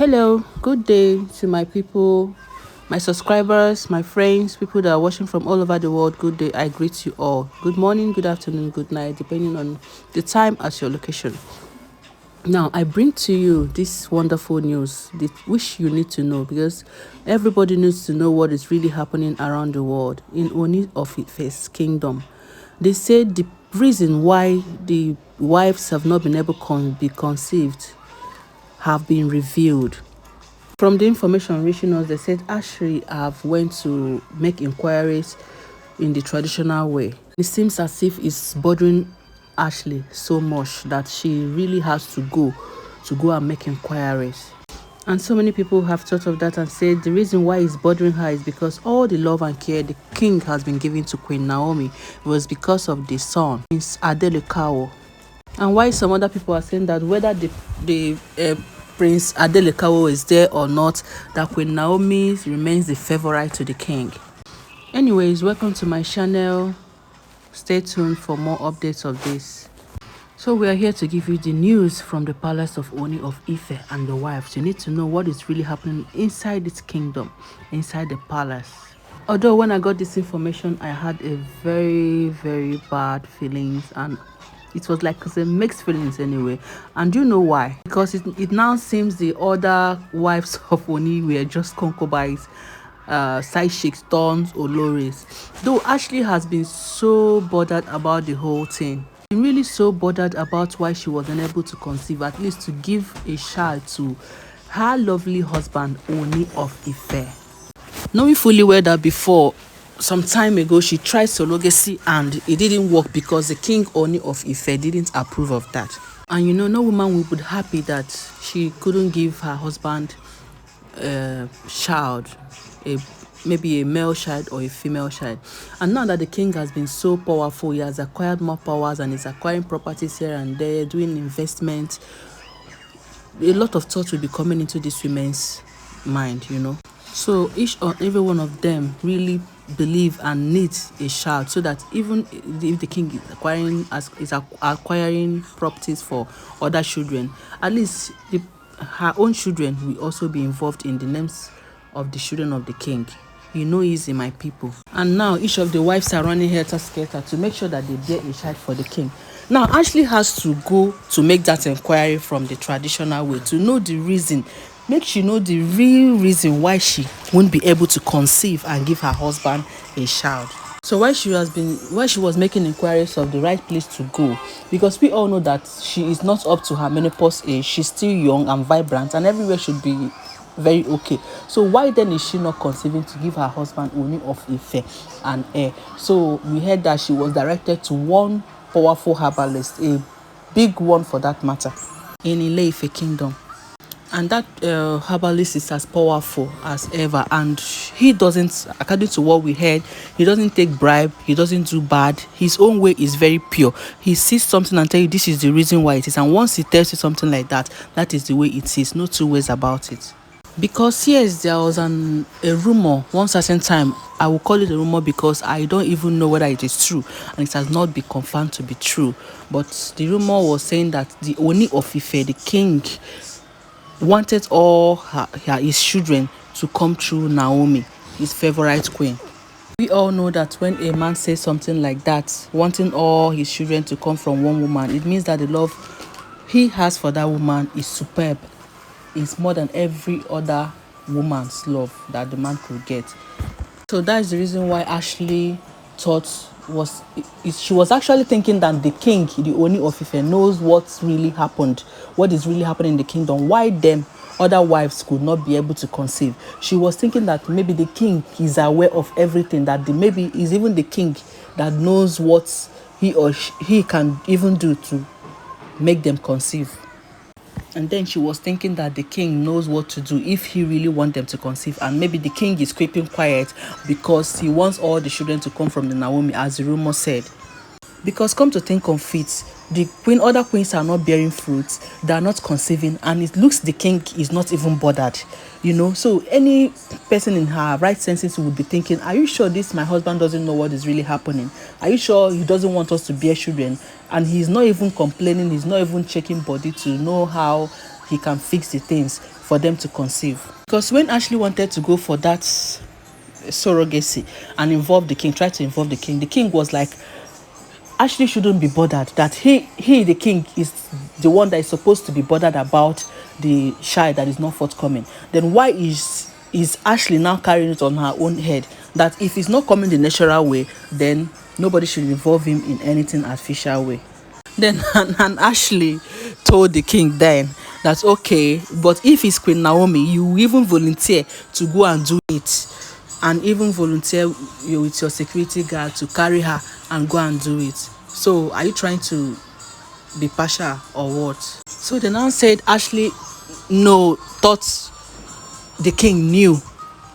Hello, good day to my people, my subscribers, my friends, people that are watching from all over the world. Good day, I greet you all. Good morning, good afternoon, good night, depending on the time at your location. Now, I bring to you this wonderful news, which you need to know, because everybody needs to know what is really happening around the world in Ooni of Ife's kingdom. They say the reason why the wives have not been able to be conceived have been revealed. From the information reaching us, they said Ashley have went to make inquiries in the traditional way. It seems as if it's bothering Ashley so much that she really has to go and make inquiries. And so many people have thought of that and said the reason why it's bothering her is because all the love and care the king has been giving to Queen Naomi was because of the son, Prince Adelekawo. And why some other people are saying that whether the Prince Adelekawo is there or not, that Queen Naomi remains the favorite to the king. Anyways, welcome to my channel. Stay tuned for more updates of this. So we are here to give you the news from the palace of Ooni of Ife and the wives. You need to know what is really happening inside this kingdom, inside the palace. Although when I got this information, I had a very bad feelings, and it was like a mixed feelings anyway. And do you know why? Because it now seems the other wives of Ooni were just concubines, side chicks, turned Oloris. Though Ashley has been so bothered about the whole thing. Really so bothered about why she was unable to conceive, at least to give a child to her lovely husband Ooni of Ife. Knowing fully well that before, some time ago, she tried surrogacy and it didn't work because the king Ooni of Ife didn't approve of that. And you know, no woman would be happy that she couldn't give her husband a child, maybe a male child or a female child. And now that the king has been so powerful, he has acquired more powers and is acquiring properties here and there, doing investments. A lot of thoughts will be coming into this women's mind, you know. So each or every one of them really believe and needs a child, so that even if the king is acquiring properties for other children, at least her own children will also be involved in the names of the children of the king. You know, easy, my people. And now each of the wives are running helter-skelter to make sure that they bear a child for the king. Now Ashley has to go to make that inquiry from the traditional way to know the reason. Make she know the real reason why she won't be able to conceive and give her husband a child. So while she was making inquiries of the right place to go, because we all know that she is not up to her menopause age, she's still young and vibrant, and everywhere should be very okay. So why then is she not conceiving to give her husband Ooni of Ife an heir? So we heard that she was directed to one powerful herbalist, a big one for that matter, in Ile-Ife kingdom. And that herbalist is as powerful as ever, and he doesn't, according to what we heard, he doesn't take bribe, he doesn't do bad. His own way is very pure. He sees something and tell you this is the reason why it is, and once he tells you something like that, that is the way it is. No two ways about it. Because yes, there was a rumor one certain time. I will call it a rumor because I don't even know whether it is true, and it has not been confirmed to be true. But the rumor was saying that the Ooni of Ife, the king, wanted all his children to come through Naomi, his favorite queen. We all know that when a man says something like that, wanting all his children to come from one woman, it means that the love he has for that woman is superb. It's more than every other woman's love that the man could get. So that is the reason why Ashley thought she was actually thinking that the king, the Ooni of Ife, knows what's really happened, what is really happening in the kingdom, why them other wives could not be able to conceive. She was thinking that maybe the king is aware of everything, that maybe is even the king that knows what he can even do to make them conceive. And then she was thinking that the king knows what to do if he really wants them to conceive, and maybe the king is keeping quiet because he wants all the children to come from the Naomi, as the rumor said. Because come to think of it, other queens are not bearing fruits, they are not conceiving, and it looks the king is not even bothered, you know. So any person in her right senses would be thinking, are you sure this my husband doesn't know what is really happening? Are you sure he doesn't want us to bear children? And he's not even complaining, he's not even checking body to know how he can fix the things. for them to conceive. Because when Ashley wanted to go for that surrogacy and try to involve the king was like, Ashley shouldn't be bothered, that the king is the one that is supposed to be bothered about the child that is not forthcoming. Then why is Ashley now carrying it on her own head that if it's not coming the natural way, then nobody should involve him in anything artificial way? Then and Ashley told the king then that, okay, but if it's Queen Naomi, you even volunteer to go and do it, and even volunteer with your security guard to carry her and go and do it. So are you trying to be partial or what? So they now said Ashley thought the king knew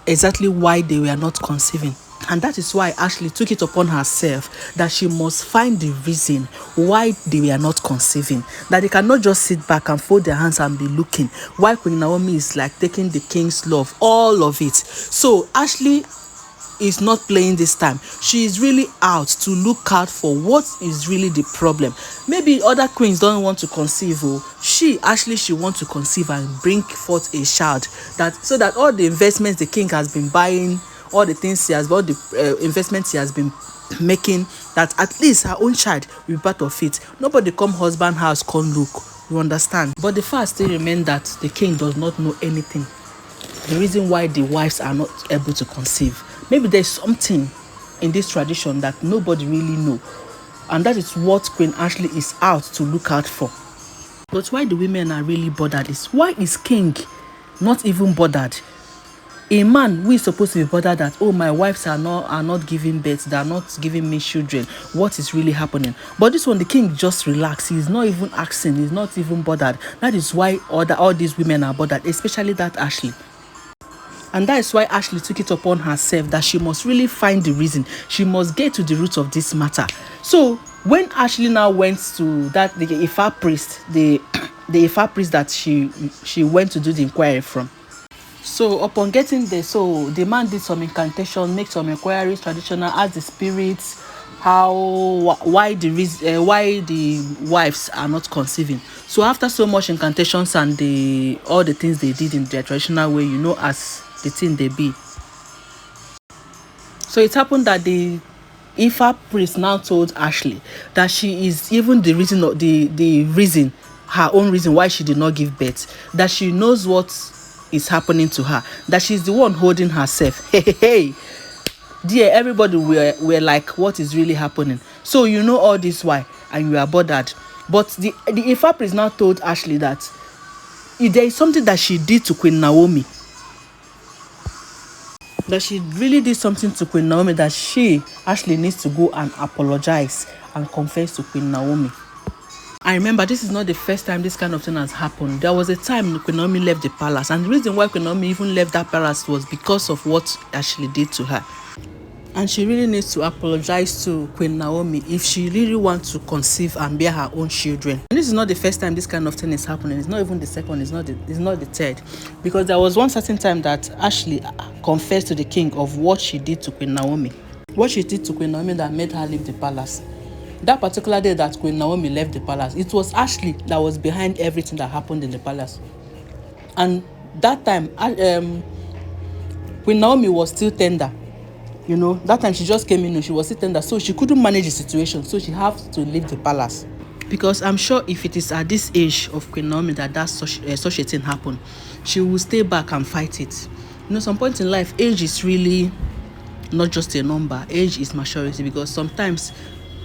exactly why they were not conceiving. And that is why Ashley took it upon herself that she must find the reason why they were not conceiving. That they cannot just sit back and fold their hands and be looking while Queen Naomi is like taking the king's love, all of it. So Ashley is not playing this time. She is really out to look out for what is really the problem. Maybe other queens don't want to conceive. She wants to conceive and bring forth a child, so that all the investments the king has been buying, all the investments he has been making, that at least her own child will be part of it. Nobody come husband house come look, you understand? But the fact still remains that the king does not know anything, the reason why the wives are not able to conceive. Maybe there's something in this tradition that nobody really know, and that is what Queen Ashley is out to look out for. But why the women are really bothered is, why is king not even bothered? A man who is supposed to be bothered that, oh, my wives are not giving birth, they are not giving me children, what is really happening? But this one, the king just relaxed. He's not even asking, he's not even bothered. That is why all these women are bothered, especially that Ashley. And that is why Ashley took it upon herself that she must really find the reason. She must get to the root of this matter. So when Ashley now went to the Ifa priest, the Ifa priest that she went to do the inquiry from. So upon getting there, so the man did some incantation, make some inquiries, traditional, ask the spirits why the wives are not conceiving. So after so much incantations and all the things they did in their traditional way, as the thing they be. So it happened that the Ifa priest now told Ashley that she is even the reason, her own reason why she did not give birth, that she knows what is happening to her, that she's the one holding herself. Hey, dear, everybody were like, what is really happening? So all this why, and you are bothered. But the Ifa priest now told Ashley that if there is something that she did to Queen Naomi, that she really did something to Queen Naomi, that Ashley needs to go and apologize and confess to Queen Naomi. I remember this is not the first time this kind of thing has happened. There was a time Queen Naomi left the palace, and the reason why Queen Naomi even left that palace was because of what Ashley did to her. And she really needs to apologize to Queen Naomi if she really wants to conceive and bear her own children. And this is not the first time this kind of thing is happening. It's not even the second. It's not the third. Because there was one certain time that Ashley confessed to the king of what she did to Queen Naomi. What she did to Queen Naomi that made her leave the palace. That particular day that Queen Naomi left the palace, it was Ashley that was behind everything that happened in the palace. And that time, Queen Naomi was still tender. That time she just came in, she was still tender, so she couldn't manage the situation, so she had to leave the palace. Because I'm sure if it is at this age of Queen Naomi that such a thing happened, she will stay back and fight it. Some point in life, age is really not just a number. Age is maturity, because sometimes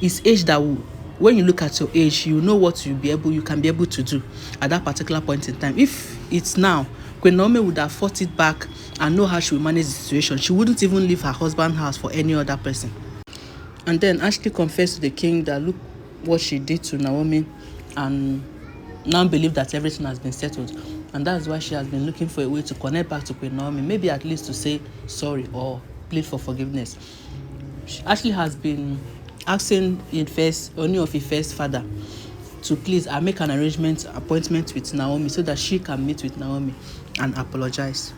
it's age that when you look at your age, you know what you can be able to do at that particular point in time. If it's now, Queen Naomi would have fought it back and know how she will manage the situation. She wouldn't even leave her husband's house for any other person. And then Ashley confessed to the king that look what she did to Naomi, and now believe that everything has been settled. And that's why she has been looking for a way to connect back to Queen Naomi, maybe at least to say sorry or plead for forgiveness. Ashley has been asking Ooni of Ife's father to please make an appointment with Naomi, so that she can meet with Naomi and apologize.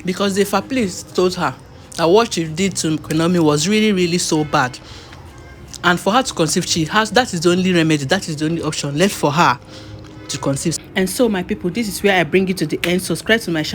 Because the Ifa priest told her that what she did to Queen Naomi was really, really so bad. And for her to conceive, that is the only remedy, that is the only option left for her to conceive. And so my people, this is where I bring you to the end. Subscribe to my channel.